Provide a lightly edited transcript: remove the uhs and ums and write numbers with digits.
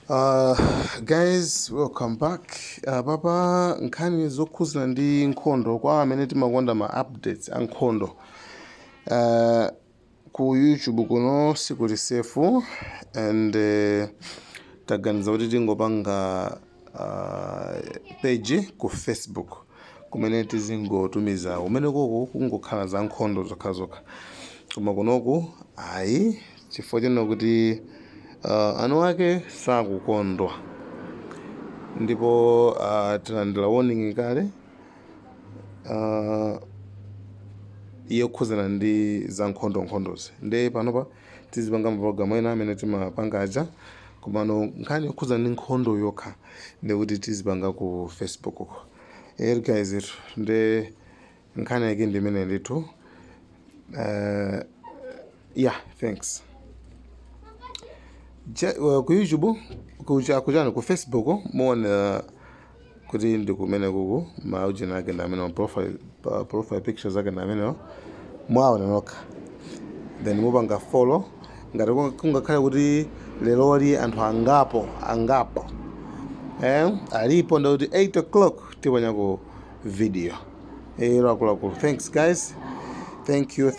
Uh, Guys, welcome back. Papa nkhani zokhuzana ndi nkhondo kwa amene timakonda ma updates a nkhondo. Ku YouTube kuno sikuti safe and taganiza kuti tingopanga page ku Facebook kumene tizingotumiza umene koko kungokhala za nkhondo zokhazokha. Koma kunoku ayi chifukwa chena kuti anu ake sakukondwa ndipo tilandira warning kale yokhuzana ndi za nkhondozi nde panopa tizipanga mapulogalamu ena amene timapanga aja komano nkhani yokhuzana ndi nkhondo yokha ndekuti tizipanga ku Facebook uko. Guys itu nde nkhani yake ndi imene ndithu. Yeah, thanks. Ku YouTube kuchana ku Facebook muona kuti ndikumene kuku maujina ake na amene profile pictures ake na amene mwaona nokha, then mupanga follow ngati kungakhala kuti leloli anthu angapo alipo ndikuti 8 o'clock tipanya ku video akuluakulu. Thanks guys, thank you.